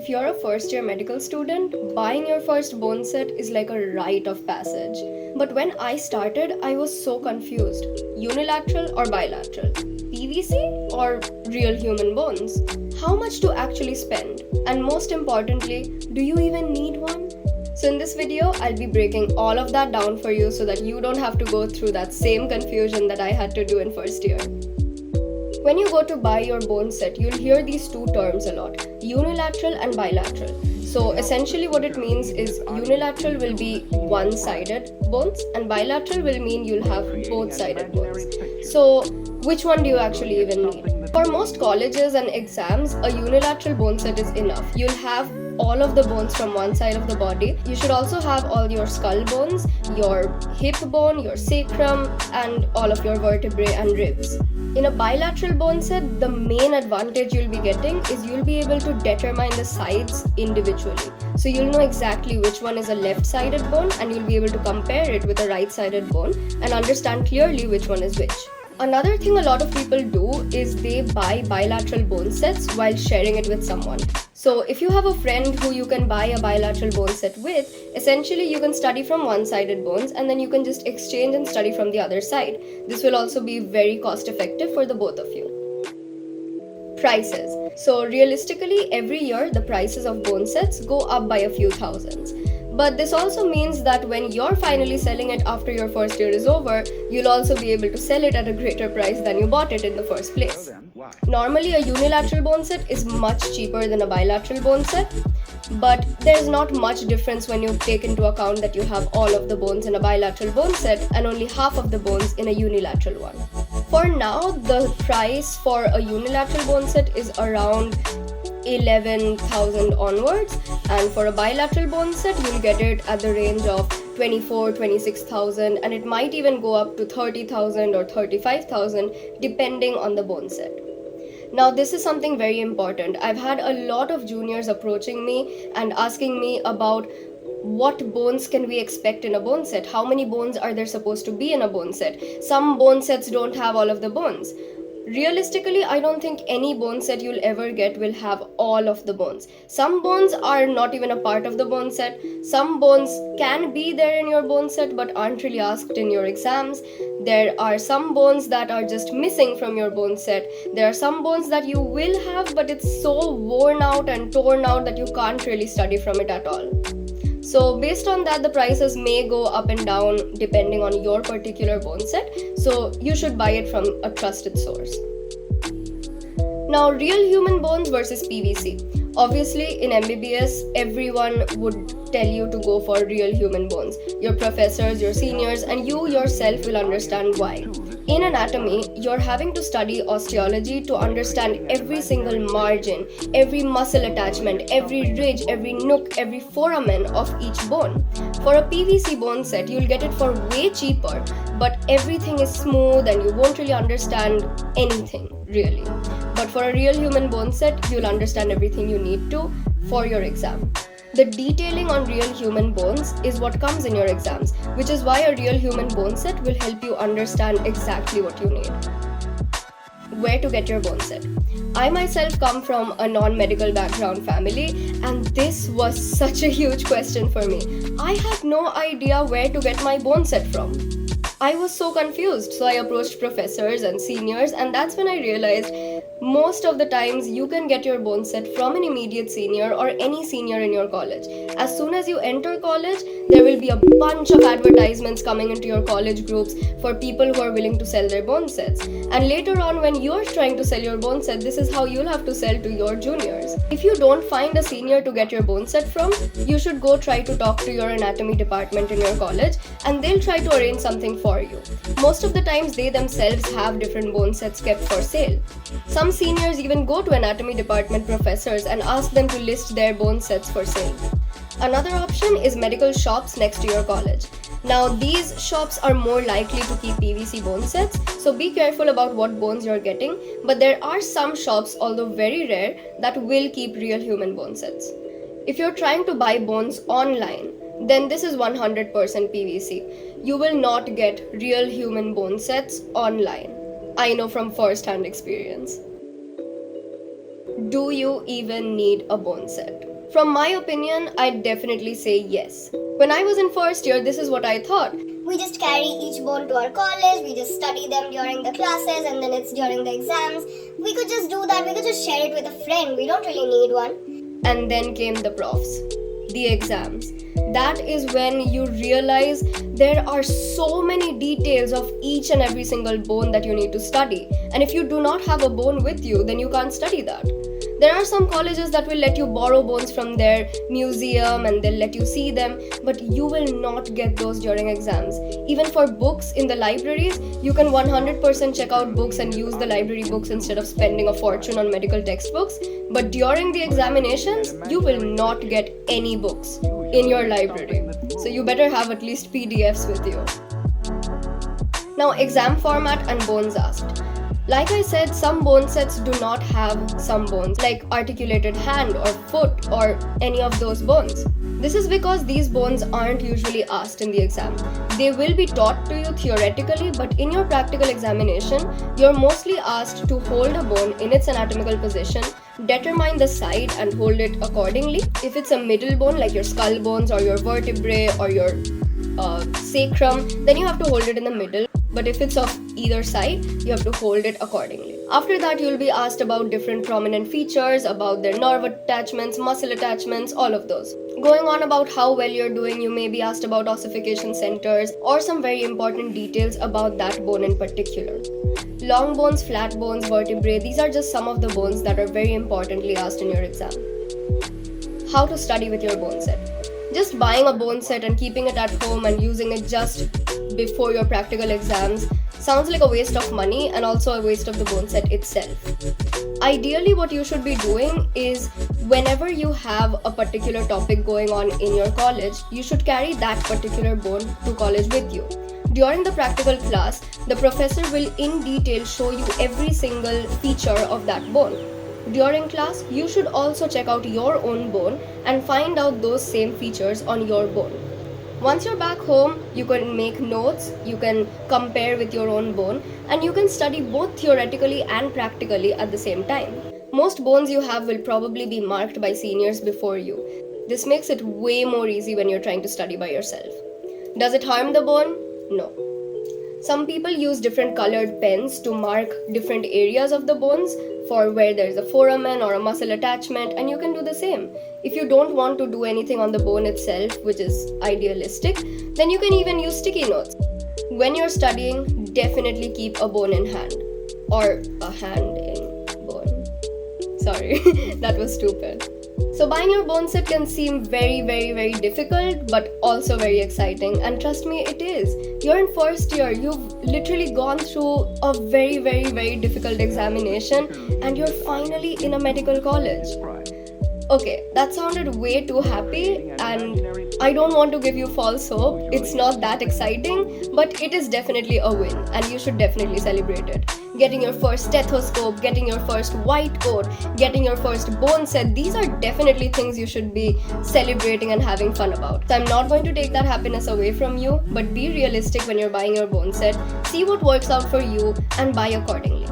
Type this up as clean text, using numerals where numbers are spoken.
If you're a first year medical student, buying your first bone set is like a rite of passage. But when I started, I was so confused. Unilateral or bilateral? PVC or real human bones? How much to actually spend? And most importantly, do you even need one? So in this video, I'll be breaking all of that down for you so that you don't have to go through that same confusion that I had to do in first year. When you go to buy your bone set, you'll hear these two terms a lot, unilateral and bilateral. So essentially what it means is unilateral will be one-sided bones and bilateral will mean you'll have both-sided bones. So which one do you actually even need? For most colleges and exams, a unilateral bone set is enough. You'll have all of the bones from one side of the body. You should also have all your skull bones, your hip bone, your sacrum, and all of your vertebrae and ribs. In a bilateral bone set, the main advantage you'll be getting is you'll be able to determine the sides individually. So you'll know exactly which one is a left-sided bone and you'll be able to compare it with a right-sided bone and understand clearly which one is which. Another thing a lot of people do is they buy bilateral bone sets while sharing it with someone. So if you have a friend who you can buy a bilateral bone set with, essentially you can study from one-sided bones and then you can just exchange and study from the other side. This will also be very cost effective for the both of you. Prices. So realistically, every year the prices of bone sets go up by a few thousands. But this also means that when you're finally selling it after your first year is over, you'll also be able to sell it at a greater price than you bought it in the first place. Normally, a unilateral bone set is much cheaper than a bilateral bone set, but there's not much difference when you take into account that you have all of the bones in a bilateral bone set and only half of the bones in a unilateral one. For now, the price for a unilateral bone set is around 11,000 onwards, and for a bilateral bone set you'll get it at the range of 26,000 and it might even go up to 30,000 or 35,000 depending on the bone set. Now this is something very important. I've had a lot of juniors approaching me and asking me about what bones can we expect in a bone set? How many bones are there supposed to be in a bone set? Some bone sets don't have all of the bones. Realistically, I don't think any bone set you'll ever get will have all of the bones. Some bones are not even a part of the bone set. Some bones can be there in your bone set but aren't really asked in your exams. There are some bones that are just missing from your bone set. There are some bones that you will have but it's so worn out and torn out that you can't really study from it at all. So based on that, the prices may go up and down depending on your particular bone set. So you should buy it from a trusted source. Now, real human bones versus PVC. Obviously, in MBBS, everyone would tell you to go for real human bones. Your professors, your seniors, and you yourself will understand why. In anatomy, you're having to study osteology to understand every single margin, every muscle attachment, every ridge, every nook, every foramen of each bone. For a PVC bone set, you'll get it for way cheaper, but everything is smooth and you won't really understand anything, really. But for a real human bone set, you'll understand everything you need to for your exam. The detailing on real human bones is what comes in your exams, which is why a real human bone set will help you understand exactly what you need. Where to get your bone set? I myself come from a non-medical background family, and this was such a huge question for me. I had no idea where to get my bone set from. I was so confused, so I approached professors and seniors, and that's when I realized most of the times you can get your bone set from an immediate senior or any senior in your college. As soon as you enter college, there will be a bunch of advertisements coming into your college groups for people who are willing to sell their bone sets. And later on, when you're trying to sell your bone set, this is how you'll have to sell to your juniors. If you don't find a senior to get your bone set from, you should go try to talk to your anatomy department in your college and they'll try to arrange something for you. Most of the times they themselves have different bone sets kept for sale. Some seniors even go to anatomy department professors and ask them to list their bone sets for sale. Another option is medical shops next to your college. Now these shops are more likely to keep PVC bone sets, so be careful about what bones you're getting, but there are some shops, although very rare, that will keep real human bone sets. If you're trying to buy bones online, then this is 100% PVC. You will not get real human bone sets online. I know from first-hand experience. Do you even need a bone set? From my opinion, I'd definitely say yes. When I was in first year, this is what I thought. We just carry each bone to our college, we just study them during the classes, and then it's during the exams. We could just do that, we could just share it with a friend, we don't really need one. And then came the profs, the exams. That is when you realize there are so many details of each and every single bone that you need to study. And if you do not have a bone with you, then you can't study that. There are some colleges that will let you borrow bones from their museum and they'll let you see them, but you will not get those during exams. Even for books in the libraries, you can 100% check out books and use the library books instead of spending a fortune on medical textbooks. But during the examinations, you will not get any books in your library. So you better have at least PDFs with you. Now, exam format and bones asked. Like I said, some bone sets do not have some bones, like articulated hand or foot or any of those bones. This is because these bones aren't usually asked in the exam. They will be taught to you theoretically, but in your practical examination, you're mostly asked to hold a bone in its anatomical position, determine the side and hold it accordingly. If it's a middle bone like your skull bones or your vertebrae or your sacrum, then you have to hold it in the middle. But if it's of either side, you have to hold it accordingly. After that, you'll be asked about different prominent features, about their nerve attachments, muscle attachments, all of those. Going on about how well you're doing, you may be asked about ossification centers or some very important details about that bone in particular. Long bones, flat bones, vertebrae, these are just some of the bones that are very importantly asked in your exam. How to study with your bone set. Just buying a bone set and keeping it at home and using it just before your practical exams sounds like a waste of money and also a waste of the bone set itself. Ideally, what you should be doing is whenever you have a particular topic going on in your college, you should carry that particular bone to college with you. During the practical class, the professor will in detail show you every single feature of that bone. During class, you should also check out your own bone and find out those same features on your bone. Once you're back home, you can make notes, you can compare with your own bone, and you can study both theoretically and practically at the same time. Most bones you have will probably be marked by seniors before you. This makes it way more easy when you're trying to study by yourself. Does it harm the bone? No. Some people use different colored pens to mark different areas of the bones for where there's a foramen or a muscle attachment, and you can do the same. If you don't want to do anything on the bone itself, which is idealistic, then you can even use sticky notes. When you're studying, definitely keep a bone in hand, or a hand in bone. Sorry, that was stupid. So buying your bone set can seem very difficult, but also very exciting. And trust me, it is. You're in first year, you've literally gone through a very difficult examination, and you're finally in a medical college. Okay, that sounded way too happy, and I don't want to give you false hope. It's not that exciting, but it is definitely a win, and you should definitely celebrate it. Getting your first stethoscope, getting your first white coat, getting your first bone set, these are definitely things you should be celebrating and having fun about. So I'm not going to take that happiness away from you, but be realistic when you're buying your bone set. See what works out for you and buy accordingly.